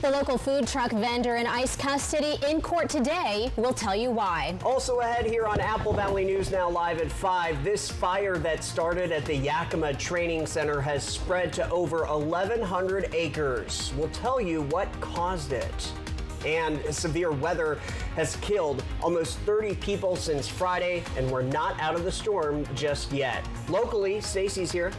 The local food truck vendor in ICE custody in court today. We'll tell you why. Also ahead here on Apple Valley News Now live at 5. This fire that started at the Yakima Training Center has spread to over 1,100 acres. We'll tell you what caused it. And severe weather has killed almost 30 people since Friday, and we're not out of the storm just yet. Locally, Stacy's here.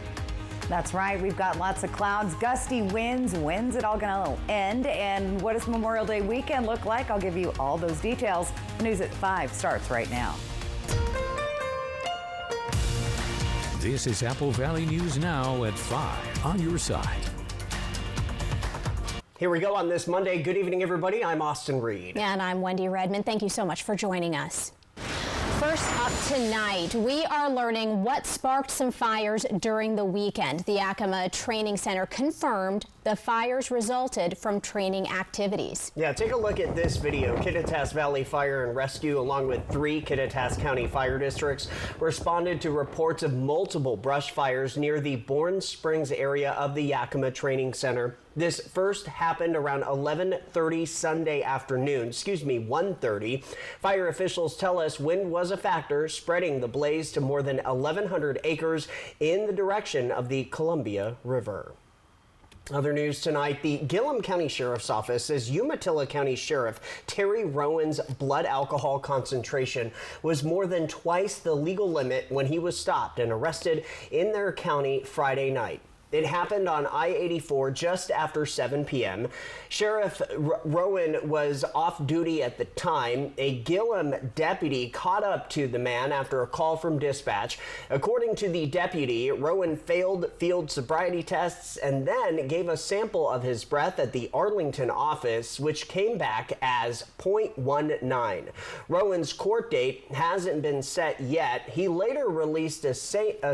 That's right. We've got lots of clouds, gusty winds. When's it all going to end? And what does Memorial Day weekend look like? I'll give you all those details. News at 5 starts right now. This is Apple Valley News Now at 5 on your side. Here we go on this Monday. Good evening, everybody. I'm Austin Reed. And I'm Wendy Redmond. Thank you so much for joining us. First up tonight, we are learning what sparked some fires during the weekend. The Yakima Training Center confirmed the fires resulted from training activities. Yeah, take a look at this video. Kittitas Valley Fire and Rescue, along with 3 Kittitas County fire districts, responded to reports of multiple brush fires near the Bourne Springs area of the Yakima Training Center. This first happened around 11:30 Sunday afternoon, 1:30. Fire officials tell us wind was a factor, spreading the blaze to more than 1,100 acres in the direction of the Columbia River. Other news tonight, the Gillum County Sheriff's Office says Umatilla County Sheriff Terry Rowan's blood alcohol concentration was more than twice the legal limit when he was stopped and arrested in their county Friday night. It happened on I-84 just after 7 p.m. Sheriff Rowan was off duty at the time. A Gillum deputy caught up to the man after a call from dispatch. According to the deputy, Rowan failed field sobriety tests and then gave a sample of his breath at the Arlington office, which came back as .19. Rowan's court date hasn't been set yet. He later released a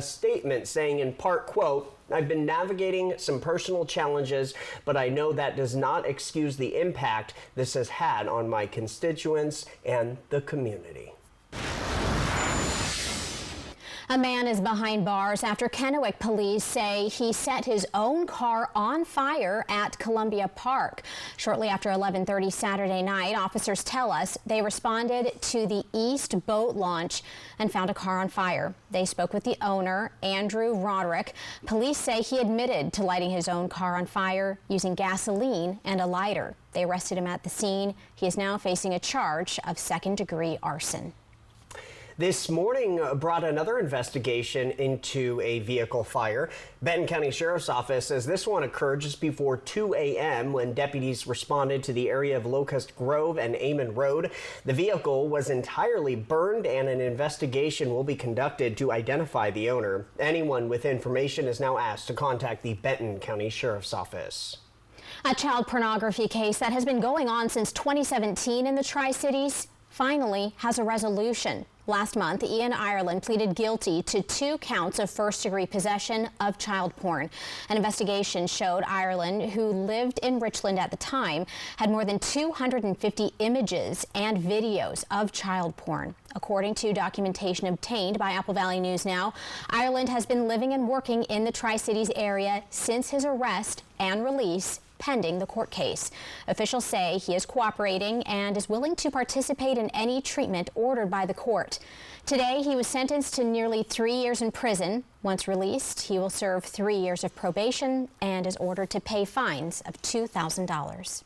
statement saying in part, quote, "I've been navigating some personal challenges, but I know that does not excuse the impact this has had on my constituents and the community." A man is behind bars after Kennewick police say he set his own car on fire at Columbia Park. Shortly after 11:30 Saturday night, officers tell us they responded to the East boat launch and found a car on fire. They spoke with the owner, Andrew Roderick. Police say he admitted to lighting his own car on fire using gasoline and a lighter. They arrested him at the scene. He is now facing a charge of second-degree arson. This morning brought another investigation into a vehicle fire. Benton County Sheriff's Office says this one occurred just before 2 a.m. when deputies responded to the area of Locust Grove and Amon Road. The vehicle was entirely burned and an investigation will be conducted to identify the owner. Anyone with information is now asked to contact the Benton County Sheriff's Office. A child pornography case that has been going on since 2017 in the Tri-Cities finally has a resolution. Last month, Ian Ireland pleaded guilty to 2 counts of first-degree possession of child porn. An investigation showed Ireland, who lived in Richland at the time, had more than 250 images and videos of child porn. According to documentation obtained by Apple Valley News Now, Ireland has been living and working in the Tri-Cities area since his arrest and release, pending the court case. Officials say he is cooperating and is willing to participate in any treatment ordered by the court. Today, he was sentenced to nearly 3 years in prison. Once released, he will serve 3 years of probation and is ordered to pay fines of $2,000.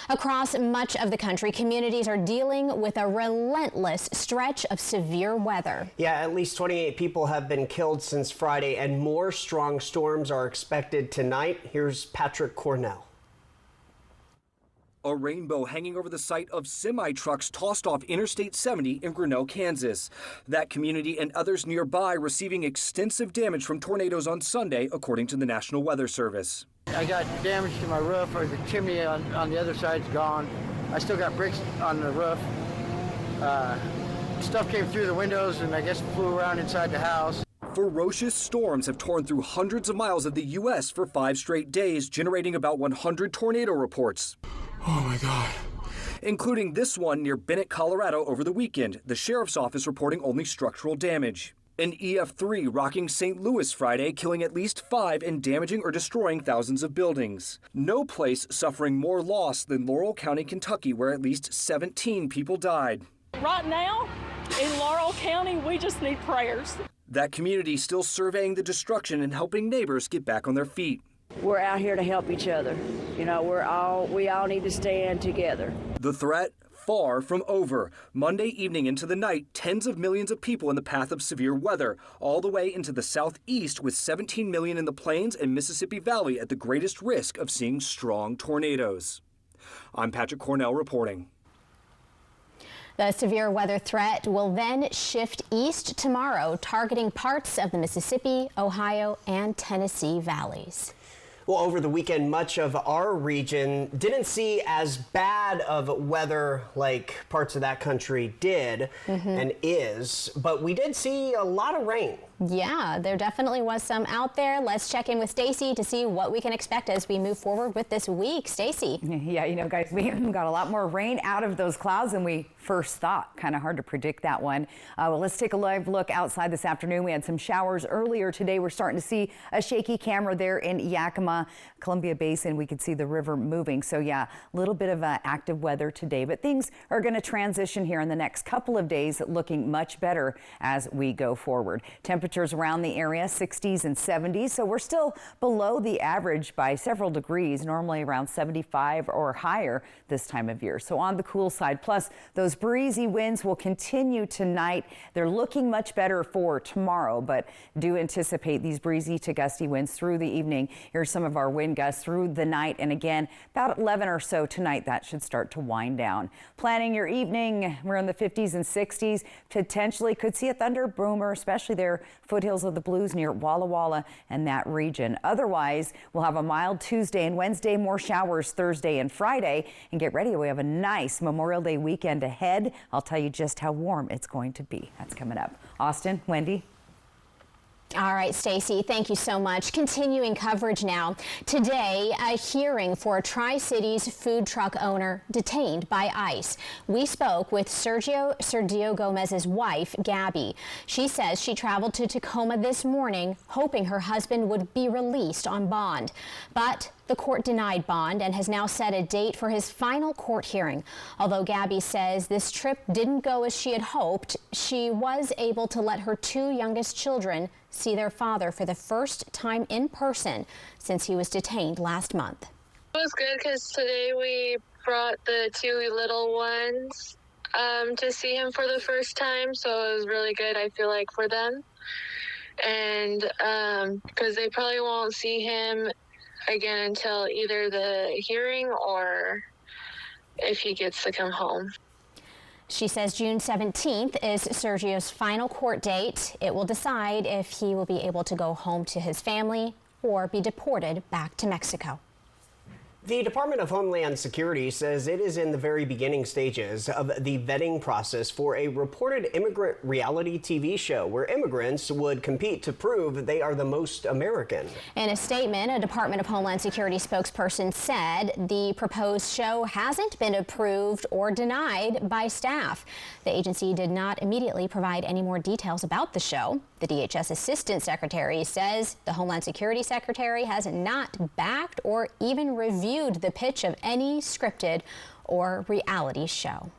Across much of the country, communities are dealing with a relentless stretch of severe weather. Yeah, at least 28 people have been killed since Friday, and more strong storms are expected tonight. Here's Patrick Cornell. A rainbow hanging over the site of semi-trucks tossed off Interstate 70 in Grinnell, Kansas. That community and others nearby receiving extensive damage from tornadoes on Sunday, according to the National Weather Service. I got damage to my roof, or the chimney on the other side's gone. I still got bricks on the roof. Stuff came through the windows and I guess flew around inside the house. Ferocious storms have torn through hundreds of miles of the U.S. for 5 straight days, generating about 100 tornado reports. Oh my God. Including this one near Bennett, Colorado over the weekend. The sheriff's office reporting only structural damage. An EF3 rocking St. Louis Friday, killing at least 5 and damaging or destroying thousands of buildings. No place suffering more loss than Laurel County, Kentucky, where at least 17 people died. Right now, in Laurel County, we just need prayers. That community still surveying the destruction and helping neighbors get back on their feet. We're out here to help each other. You know, we all need to stand together. The threat far from over. Monday evening into the night, tens of millions of people in the path of severe weather, all the way into the southeast, with 17 million in the plains and Mississippi Valley at the greatest risk of seeing strong tornadoes. I'm Patrick Cornell reporting. The severe weather threat will then shift east tomorrow, targeting parts of the Mississippi, Ohio, and Tennessee valleys. Well, over the weekend, much of our region didn't see as bad of weather like parts of that country did and is, but we did see a lot of rain. Yeah, there definitely was some out there. Let's check in with Stacy to see what we can expect as we move forward with this week. Stacy. Yeah, you know, guys, we got a lot more rain out of those clouds than we first thought. Kind of hard to predict that one. Well, let's take a live look outside this afternoon. We had some showers earlier today. We're starting to see a shaky camera there in Yakima, Columbia Basin. We could see the river moving. So yeah, a little bit of active weather today, but things are going to transition here in the next couple of days, looking much better as we go forward. Temperatures around the area 60s and 70s, so we're still below the average by several degrees, normally around 75 or higher this time of year. So on the cool side, plus those breezy winds will continue tonight. They're looking much better for tomorrow, but do anticipate these breezy to gusty winds through the evening. Here's some of our wind gusts through the night, and again about 11 or so tonight. That should start to wind down. Planning your evening, we're in the 50s and 60s. Potentially could see a thunder boomer, especially there foothills of the Blues near Walla Walla and that region. Otherwise, we'll have a mild Tuesday and Wednesday, more showers Thursday and Friday. And get ready, we have a nice Memorial Day weekend ahead. I'll tell you just how warm it's going to be. That's coming up. Austin, Wendy. All right, Stacy, thank you so much. Continuing coverage now. Today, a hearing for a Tri-Cities food truck owner detained by ICE. We spoke with Sergio Gomez's wife, Gabby. She says she traveled to Tacoma this morning, hoping her husband would be released on bond. But the court denied bond and has now set a date for his final court hearing. Although Gabby says this trip didn't go as she had hoped, she was able to let her 2 youngest children see their father for the first time in person since he was detained last month. It was good because today we brought the 2 little ones to see him for the first time, so it was really good, I feel like, for them. And because they probably won't see him again until either the hearing or if he gets to come home. She says June 17th is Sergio's final court date. It will decide if he will be able to go home to his family or be deported back to Mexico. The Department of Homeland Security says it is in the very beginning stages of the vetting process for a reported immigrant reality TV show where immigrants would compete to prove they are the most American. In a statement, a Department of Homeland Security spokesperson said the proposed show hasn't been approved or denied by staff. The agency did not immediately provide any more details about the show. The DHS Assistant Secretary says the Homeland Security Secretary has not backed or even reviewed the pitch of any scripted or reality show.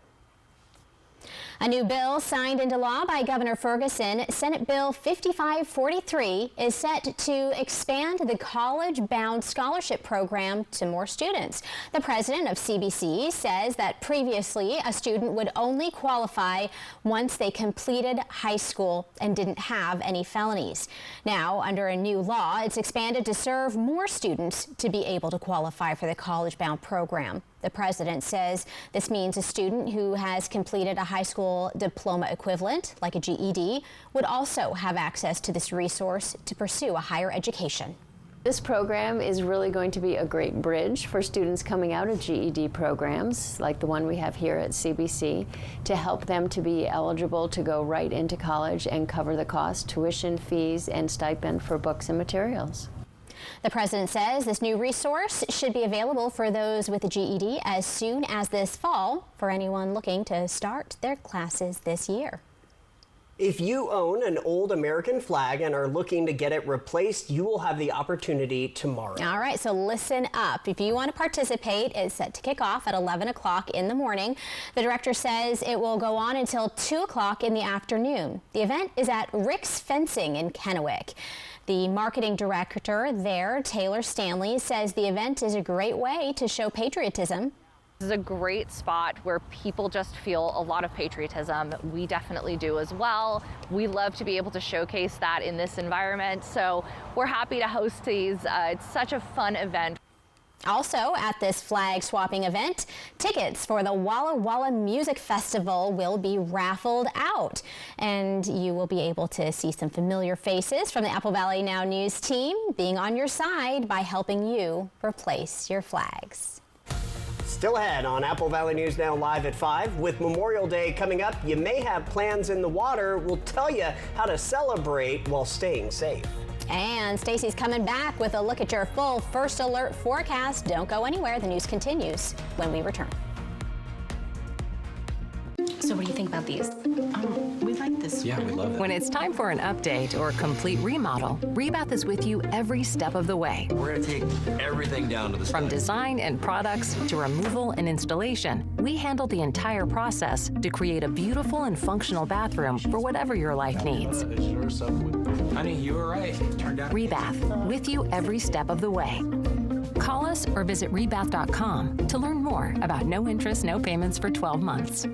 A new bill signed into law by Governor Ferguson, Senate Bill 5543, is set to expand the college-bound scholarship program to more students. The president of CBC says that previously a student would only qualify once they completed high school and didn't have any felonies. Now, under a new law, it's expanded to serve more students to be able to qualify for the college-bound program. The president says this means a student who has completed a high school diploma equivalent, like a GED, would also have access to this resource to pursue a higher education. This program is really going to be a great bridge for students coming out of GED programs, like the one we have here at CBC, to help them to be eligible to go right into college and cover the cost, tuition, fees, and stipend for books and materials. The president says this new resource should be available for those with a GED as soon as this fall for anyone looking to start their classes this year. If you own an old American flag and are looking to get it replaced, you will have the opportunity tomorrow. All right, so listen up. If you want to participate, it's set to kick off at 11 o'clock in the morning. The director says it will go on until 2 o'clock in the afternoon. The event is at Rick's Fencing in Kennewick. The marketing director there, Taylor Stanley, says the event is a great way to show patriotism. This is a great spot where people just feel a lot of patriotism. We definitely do as well. We love to be able to showcase that in this environment. So we're happy to host these. It's such a fun event. Also at this flag swapping event, tickets for the Walla Walla Music Festival will be raffled out. And you will be able to see some familiar faces from the Apple Valley Now News team being on your side by helping you replace your flags. Still ahead on Apple Valley News Now live at 5. With Memorial Day coming up, you may have plans in the water. We'll tell you how to celebrate while staying safe. And Stacy's coming back with a look at your full First Alert forecast. Don't go anywhere. The news continues when we return. So what do you think about these? We like this. Yeah, we love it. When it's time for an update or complete remodel, Rebath is with you every step of the way. We're going to take everything down to the From design and products to removal and installation, we handle the entire process to create a beautiful and functional bathroom for whatever your life needs. Honey, you were right. Turned out. Rebath, with you every step of the way. Call us or visit rebath.com to learn more about no interest, no payments for 12 months.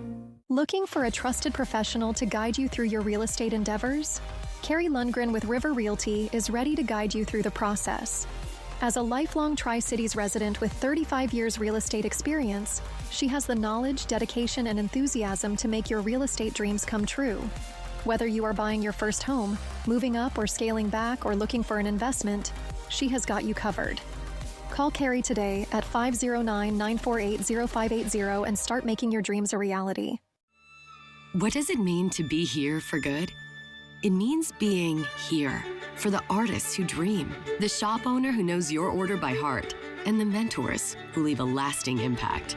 Looking for a trusted professional to guide you through your real estate endeavors? Carrie Lundgren with River Realty is ready to guide you through the process. As a lifelong Tri-Cities resident with 35 years real estate experience, she has the knowledge, dedication, and enthusiasm to make your real estate dreams come true. Whether you are buying your first home, moving up or scaling back, or looking for an investment, she has got you covered. Call Carrie today at 509-948-0580 and start making your dreams a reality. What does it mean to be here for good? It means being here for the artists who dream, the shop owner who knows your order by heart, and the mentors who leave a lasting impact.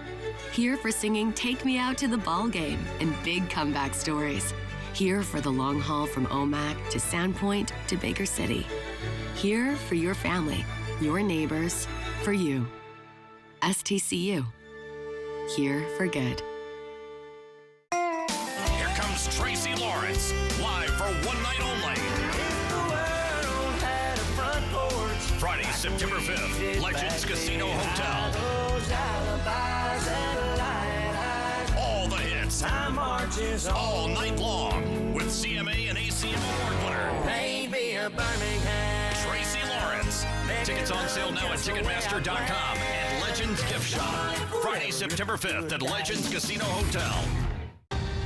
Here for singing Take Me Out to the Ball Game and big comeback stories. Here for the long haul from Omak to Sandpoint to Baker City. Here for your family, your neighbors, for you. STCU. Here for good. Tracy Lawrence, live for one night only. Friday, September 5th, Legends Casino Hotel. All the hits, all night long, with CMA and ACM award winner. Tracy Lawrence. Tickets on sale now at Ticketmaster.com and Legends Gift Shop. Friday, September 5th at Legends Casino Hotel.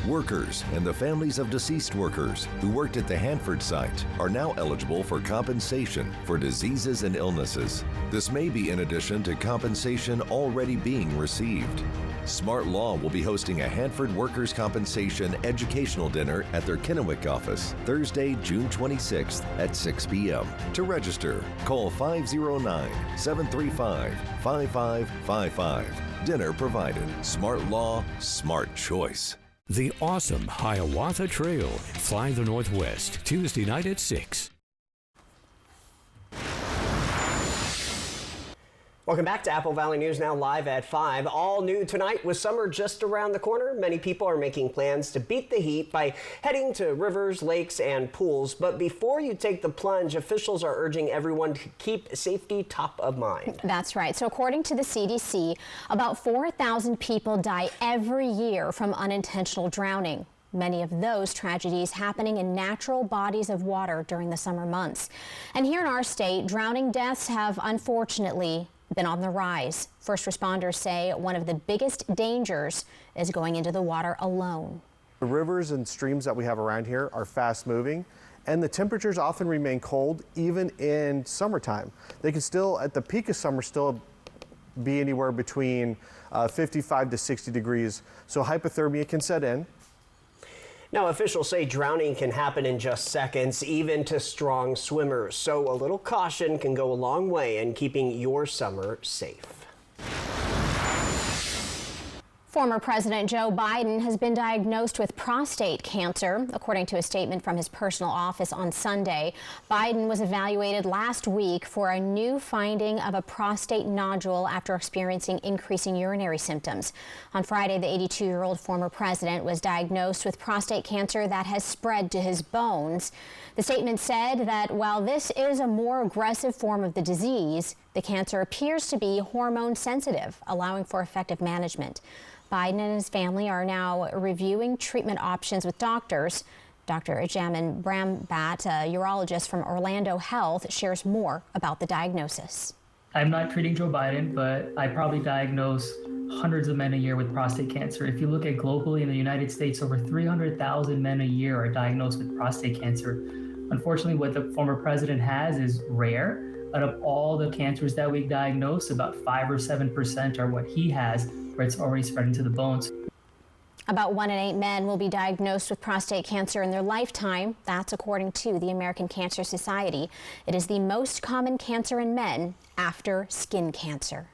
Workers and the families of deceased workers who worked at the Hanford site are now eligible for compensation for diseases and illnesses. This may be in addition to compensation already being received. Smart Law will be hosting a Hanford Workers' Compensation educational dinner at their Kennewick office Thursday, June 26th at 6 p.m. To register, call 509-735-5555. Dinner provided. Smart Law, smart choice. The awesome Hiawatha Trail. Fly the Northwest, Tuesday night at 6. Welcome back to Apple Valley News Now live at 5. All new tonight with summer just around the corner. Many people are making plans to beat the heat by heading to rivers, lakes, and pools. But before you take the plunge, officials are urging everyone to keep safety top of mind. That's right. So according to the CDC, about 4,000 people die every year from unintentional drowning. Many of those tragedies happening in natural bodies of water during the summer months. And here in our state, drowning deaths have unfortunately been on the rise. First responders say one of the biggest dangers is going into the water alone. The rivers and streams that we have around here are fast moving, and the temperatures often remain cold even in summertime. They can still, at the peak of summer, still be anywhere between 55 to 60 degrees. So hypothermia can set in. Now, officials say drowning can happen in just seconds, even to strong swimmers. So a little caution can go a long way in keeping your summer safe. Former President Joe Biden has been diagnosed with prostate cancer. According to a statement from his personal office on Sunday, Biden was evaluated last week for a new finding of a prostate nodule after experiencing increasing urinary symptoms. On Friday, the 82-year-old former president was diagnosed with prostate cancer that has spread to his bones. The statement said that while this is a more aggressive form of the disease, the cancer appears to be hormone sensitive, allowing for effective management. Biden and his family are now reviewing treatment options with doctors. Dr. Jamin Brambat, a urologist from Orlando Health, shares more about the diagnosis. I'm not treating Joe Biden, but I probably diagnose hundreds of men a year with prostate cancer. If you look at globally in the United States, over 300,000 men a year are diagnosed with prostate cancer. Unfortunately, what the former president has is rare. Out of all the cancers that we diagnose, about 5 or 7% are what he has, where it's already spreading to the bones. About 1 in 8 men will be diagnosed with prostate cancer in their lifetime. That's according to the American Cancer Society. It is the most common cancer in men after skin cancer.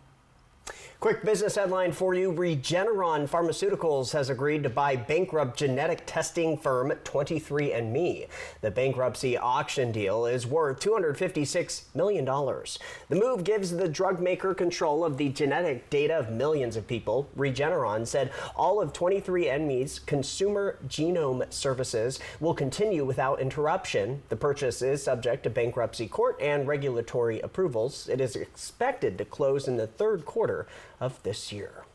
Quick business headline for you. Regeneron Pharmaceuticals has agreed to buy bankrupt genetic testing firm 23andMe. The bankruptcy auction deal is worth $256 million. The move gives the drug maker control of the genetic data of millions of people. Regeneron said all of 23andMe's consumer genome services will continue without interruption. The purchase is subject to bankruptcy court and regulatory approvals. It is expected to close in the third quarter of this year.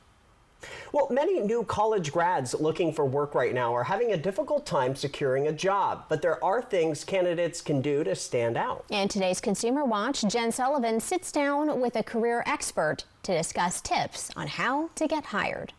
Well, many new college grads looking for work right now are having a difficult time securing a job, but there are things candidates can do to stand out. In today's Consumer Watch, Jen Sullivan sits down with a career expert to discuss tips on how to get hired.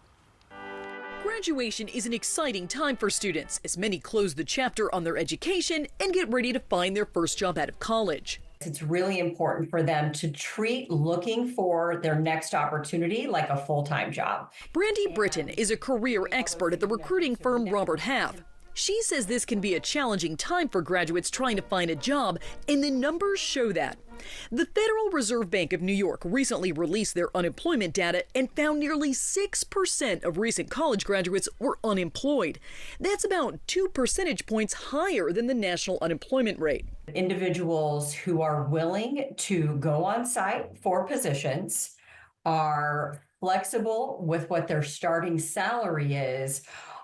Graduation is an exciting time for students as many close the chapter on their education and get ready to find their first job out of college. It's really important for them to treat looking for their next opportunity like a full-time job. Brandy Britton is a career expert at the recruiting firm Robert Half. She says this can be a challenging time for graduates trying to find a job, and the numbers show that. The Federal Reserve Bank of New York recently released their unemployment data and found nearly 6% of recent college graduates were unemployed. That's about 2 percentage points higher than the national unemployment rate. Individuals who are willing to go on site for positions, are flexible with what their starting salary is,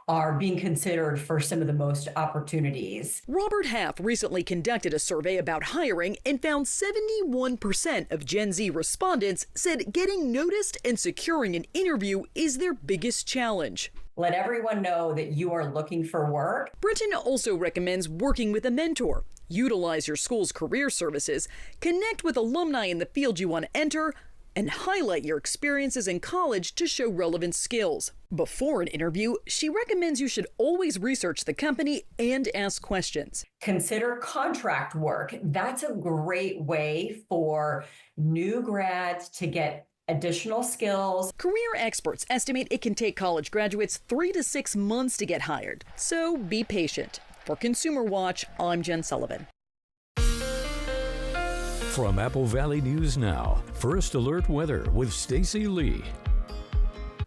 are being considered for some of the most opportunities. Robert Half recently conducted a survey about hiring and found 71% of Gen Z respondents said getting noticed and securing an interview is their biggest challenge. Let everyone know that you are looking for work. Britton also recommends working with a mentor. Utilize your school's career services, connect with alumni in the field you want to enter, and highlight your experiences in college to show relevant skills. Before an interview, she recommends you should always research the company and ask questions. Consider contract work. That's a great way for new grads to get additional skills. Career experts estimate it can take college graduates 3 to 6 months to get hired. So be patient. For Consumer Watch, I'm Jen Sullivan. From Apple Valley News Now, First Alert Weather with Stacy Lee.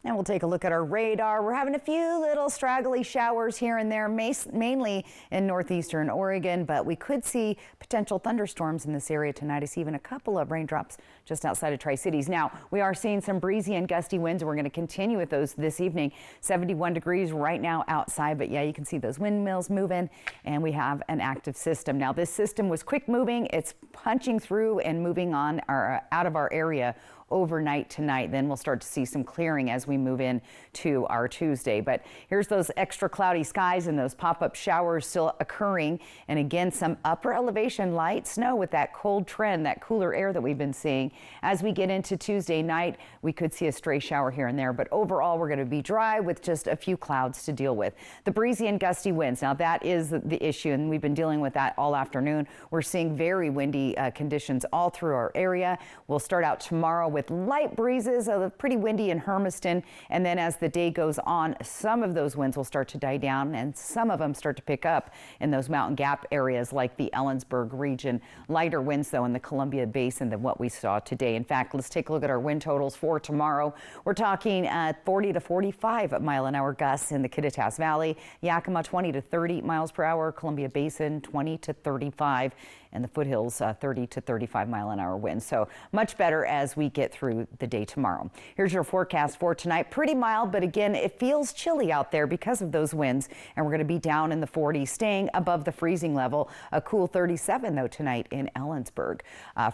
And we'll take a look at our radar. We're having a few little straggly showers here and there, mainly in northeastern Oregon, but we could see potential thunderstorms in this area tonight. I see even a couple of raindrops just outside of Tri-Cities. Now, we are seeing some breezy and gusty winds, and we're going to continue with those this evening. 71 degrees right now outside, but yeah, you can see those windmills moving, and we have an active system. Now, this system was quick moving. It's punching through and moving on out of our area overnight tonight. Then we'll start to see some clearing as we move in to our Tuesday. But here's those extra cloudy skies and those pop-up showers still occurring. And again, some upper elevation light snow with that cold trend, that cooler air that we've been seeing. As we get into Tuesday night, we could see a stray shower here and there. But overall, we're going to be dry with just a few clouds to deal with. The breezy and gusty winds. Now that is the issue, and we've been dealing with that all afternoon. We're seeing very windy conditions all through our area. We'll start out tomorrow with light breezes, pretty windy in Hermiston. And then as the day goes on, some of those winds will start to die down and some of them start to pick up in those Mountain Gap areas like the Ellensburg region. Lighter winds, though, in the Columbia Basin than what we saw today. In fact, let's take a look at our wind totals for tomorrow. We're talking 40 to 45 mile-an-hour gusts in the Kittitas Valley, Yakima 20 to 30 miles per hour, Columbia Basin 20 to 35, and the foothills 30 to 35 mile-an-hour winds. So much better as we get through the day tomorrow. Here's your forecast for tonight. Pretty mild, but again, it feels chilly out there because of those winds, and we're going to be down in the 40s, staying above the freezing level. A cool 37, though, tonight in Ellensburg.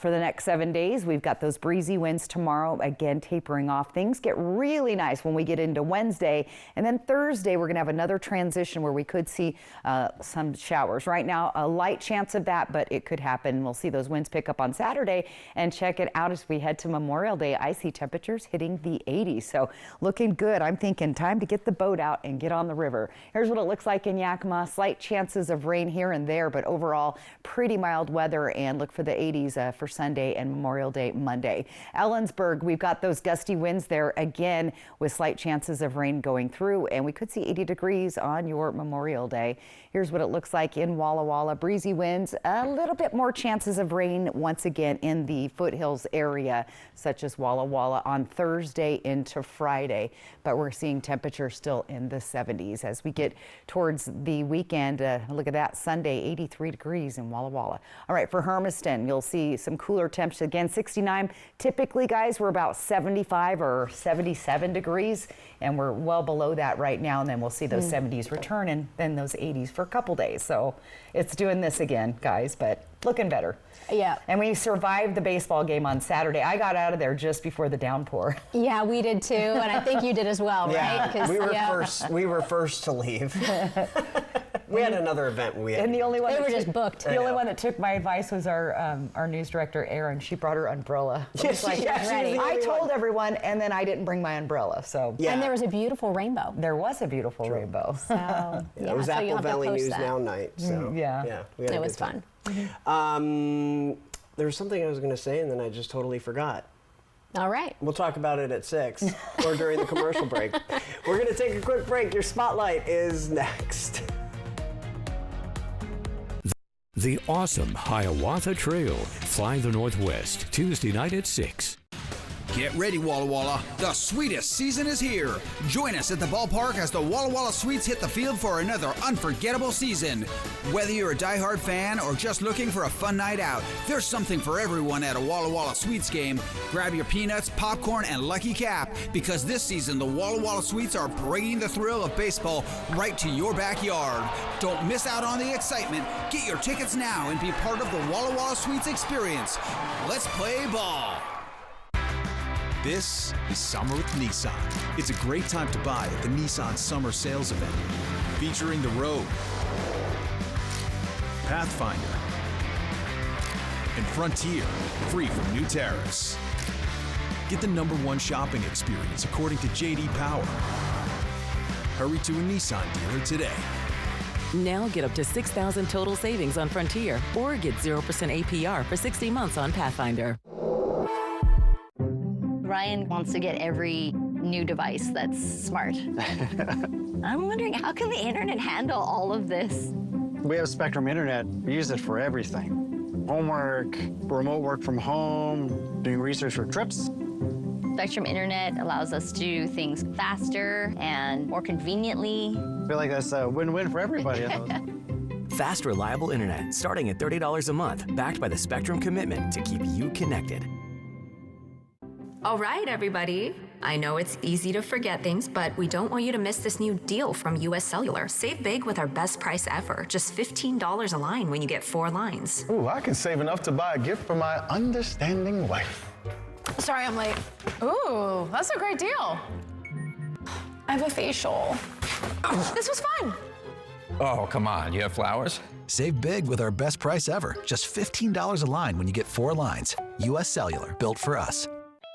For the next 7 days, we've got those breezy winds tomorrow, again, tapering off. Things get really nice when we get into Wednesday, and then Thursday, we're going to have another transition where we could see some showers. Right now, a light chance of that, but it could happen. We'll see those winds pick up on Saturday, and check it out as we head to Memorial Day. I see temperatures hitting the 80s, so looking good. I'm thinking time to get the boat out and get on the river. Here's what it looks like in Yakima. Slight chances of rain here and there, but overall pretty mild weather, and look for the 80s for Sunday and Memorial Day Monday. Ellensburg, we've got those gusty winds there again with slight chances of rain going through, and we could see 80 degrees on your Memorial Day. Here's what it looks like in Walla Walla. Breezy winds, a little bit more chances of rain once again in the foothills area, such as Walla Walla on Thursday into Friday. But we're seeing temperatures still in the 70s as we get towards the weekend. Look at that, Sunday, 83 degrees in Walla Walla. All right, for Hermiston, you'll see some cooler temps again, 69. Typically, guys, we're about 75 or 77 degrees, and we're well below that right now. And then we'll see those 70s return, and then those 80s for a couple days. So it's doing this again, guys, but looking better. Yeah. And we survived the baseball game on Saturday. I got out of there just before the downpour. Yeah, we did too, and I think you did as well, right? Yeah, we were first to leave. We had another event. And the only one they were just booked. The only one that took my advice was our news director, Erin. She brought her umbrella. I told everyone, and then I didn't bring my umbrella. So and there was a beautiful rainbow. There was a beautiful rainbow. So it was Apple Valley News Now night. So yeah, we had it was fun. There was something I was going to say, and then I just totally forgot. All right. We'll talk about it at 6 or during the commercial break. We're going to take a quick break. Your spotlight is next. The awesome Hiawatha Trail. Fly the Northwest, Tuesday night at 6. Get ready, Walla Walla. The sweetest season is here. Join us at the ballpark as the Walla Walla Sweets hit the field for another unforgettable season. Whether you're a diehard fan or just looking for a fun night out, there's something for everyone at a Walla Walla Sweets game. Grab your peanuts, popcorn, and Lucky Cap, because this season the Walla Walla Sweets are bringing the thrill of baseball right to your backyard. Don't miss out on the excitement. Get your tickets now and be part of the Walla Walla Sweets experience. Let's play ball. This is Summer with Nissan. It's a great time to buy at the Nissan Summer Sales Event, featuring the Rogue, Pathfinder, and Frontier, free from new tariffs. Get the #1 shopping experience according to J.D. Power. Hurry to a Nissan dealer today. Now get up to $6,000 total savings on Frontier, or get 0% APR for 60 months on Pathfinder. Ryan wants to get every new device that's smart. I'm wondering, how can the internet handle all of this? We have Spectrum Internet. We use it for everything. Homework, remote work from home, doing research for trips. Spectrum Internet allows us to do things faster and more conveniently. I feel like that's a win-win for everybody. Fast, reliable internet starting at $30 a month, backed by the Spectrum commitment to keep you connected. All right, everybody. I know it's easy to forget things, but we don't want you to miss this new deal from US Cellular. Save big with our best price ever. Just $15 a line when you get 4 lines. Ooh, I can save enough to buy a gift for my understanding wife. Sorry, I'm late. Ooh, that's a great deal. I have a facial. This was fun. Oh, come on. You have flowers? Save big with our best price ever. Just $15 a line when you get 4 lines. US Cellular, built for us.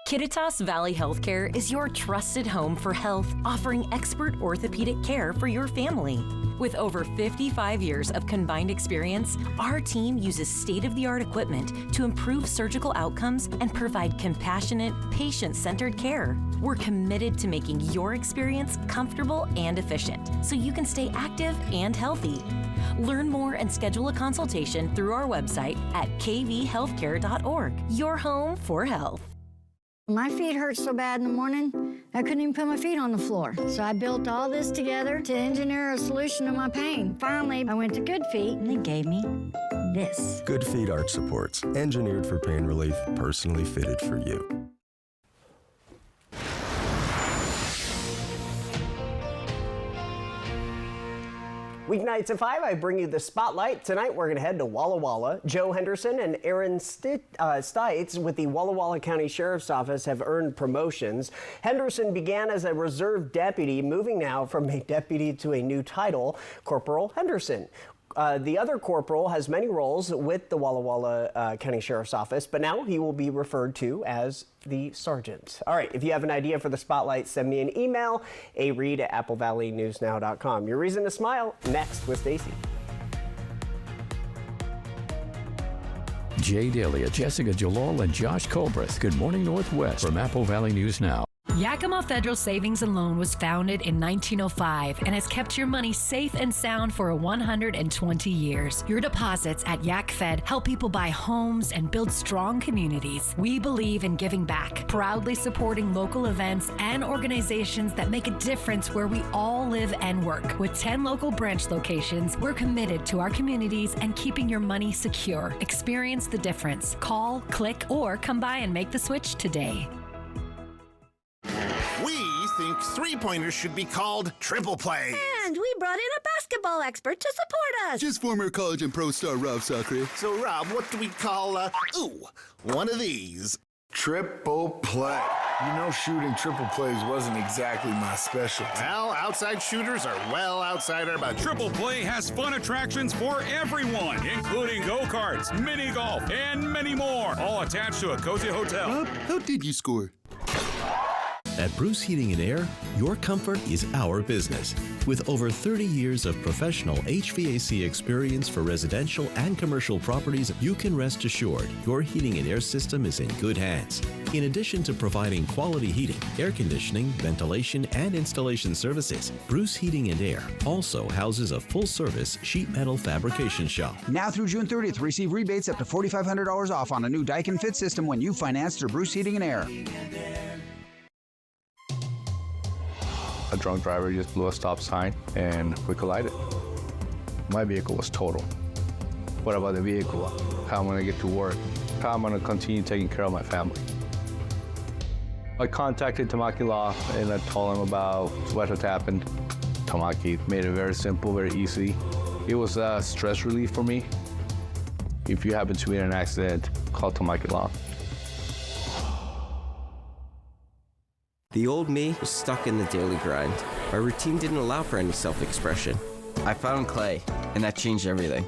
Kittitas Valley Healthcare is your trusted home for health, offering expert orthopedic care for your family. With over 55 years of combined experience, our team uses state-of-the-art equipment to improve surgical outcomes and provide compassionate, patient-centered care. We're committed to making your experience comfortable and efficient, so you can stay active and healthy. Learn more and schedule a consultation through our website at kvhealthcare.org. Your home for health. My feet hurt so bad in the morning, I couldn't even put my feet on the floor. So I built all this together to engineer a solution to my pain. Finally, I went to Good Feet, and they gave me this. Good Feet arch supports, engineered for pain relief, personally fitted for you. Weeknights at 5, I bring you the spotlight. Tonight, we're going to head to Walla Walla. Joe Henderson and Aaron Stites with the Walla Walla County Sheriff's Office have earned promotions. Henderson began as a reserve deputy, moving now from a deputy to a new title, Corporal Henderson. The other corporal has many roles with the Walla Walla County Sheriff's Office, but now he will be referred to as the sergeant. All right, if you have an idea for the spotlight, send me an email, areed@applevalleyNewsNow.com. Your reason to smile, next with Stacy. Jay Dalia, Jessica Jalal, and Josh Colbreth. Good morning, Northwest from Apple Valley News Now. Yakima Federal Savings and Loan was founded in 1905 and has kept your money safe and sound for 120 years. Your deposits at Yak Fed help people buy homes and build strong communities. We believe in giving back, proudly supporting local events and organizations that make a difference where we all live and work. With 10 local branch locations, we're committed to our communities and keeping your money secure. Experience the difference. Call, click, or come by and make the switch today. We think three-pointers should be called triple play. And we brought in a basketball expert to support us. Just former college and pro star Rob Sacre. So, Rob, what do we call, one of these? Triple play. You know, shooting triple plays wasn't exactly my specialty. Well, outside shooters are well outside our budget. Triple Play has fun attractions for everyone, including go-karts, mini golf, and many more, all attached to a cozy hotel. Rob, how did you score? At Bruce Heating and Air, your comfort is our business. With over 30 years of professional HVAC experience for residential and commercial properties, you can rest assured your heating and air system is in good hands. In addition to providing quality heating, air conditioning, ventilation, and installation services, Bruce Heating and Air also houses a full-service sheet metal fabrication shop. Now through June 30th, receive rebates up to $4,500 off on a new Daikin Fit system when you finance through Bruce Heating and Air. A drunk driver just blew a stop sign and we collided. My vehicle was total. What about the vehicle? How am I gonna get to work? How am I gonna continue taking care of my family? I contacted Tamaki Law and I told them about what had happened. Tamaki made it very simple, very easy. It was a stress relief for me. If you happen to be in an accident, call Tamaki Law. The old me was stuck in the daily grind. My routine didn't allow for any self-expression. I found clay, and that changed everything.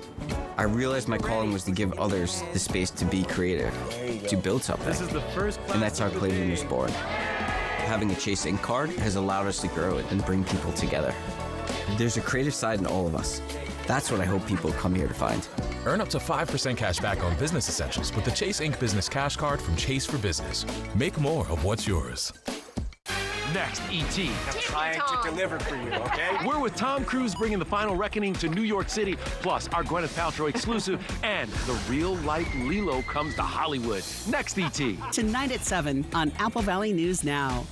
I realized my calling was to give others the space to be creative, to build something. And that's how Clay Room was born. Having a Chase Ink card has allowed us to grow it and bring people together. There's a creative side in all of us. That's what I hope people come here to find. Earn up to 5% cash back on business essentials with the Chase Ink Business Cash Card from Chase for Business. Make more of what's yours. Next, E.T. I'm trying to deliver for you, okay? We're with Tom Cruise bringing the final reckoning to New York City, plus our Gwyneth Paltrow exclusive, and the real-life Lilo comes to Hollywood. Next, E.T. Tonight at 7 on Apple Valley News Now.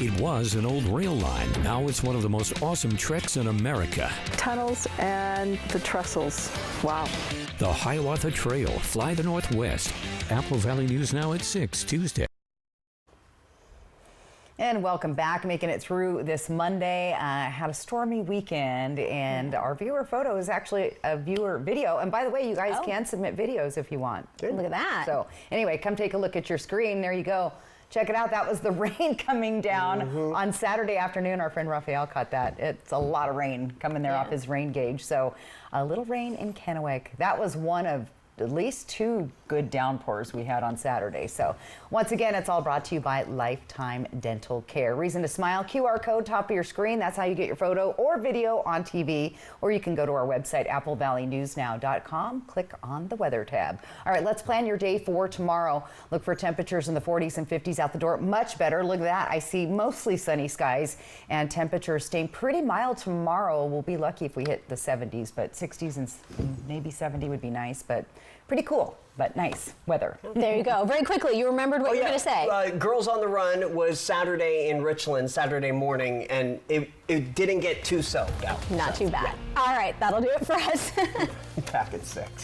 It was an old rail line. Now it's one of the most awesome treks in America. Tunnels and the trestles. Wow. The Hiawatha Trail. Fly the Northwest. Apple Valley News Now at 6 Tuesday. And welcome back. Making it through this Monday. Had a stormy weekend, and our viewer photo is actually a viewer video. And by the way, you guys can submit videos if you want. Good. Look at that. So anyway, come take a look at your screen. There you go. Check it out. That was the rain coming down on Saturday afternoon. Our friend Raphael caught that. It's a lot of rain coming there off his rain gauge. So a little rain in Kennewick. That was one of at least 2 good downpours we had on Saturday. So once again, it's all brought to you by Lifetime Dental Care. Reason to smile, QR code top of your screen. That's how you get your photo or video on TV. Or you can go to our website, applevalleyNewsNow.com. Click on the weather tab. All right, let's plan your day for tomorrow. Look for temperatures in the 40s and 50s out the door. Much better. Look at that. I see mostly sunny skies and temperatures staying pretty mild tomorrow. We'll be lucky if we hit the 70s, but 60s and maybe 70 would be nice, but pretty cool, but nice weather. There you go. Very quickly, you remembered what you were going to say. Girls on the Run was Saturday in Richland, Saturday morning, and it didn't get too soaked out. Not too bad. All right, that'll do it for us. Back at 6.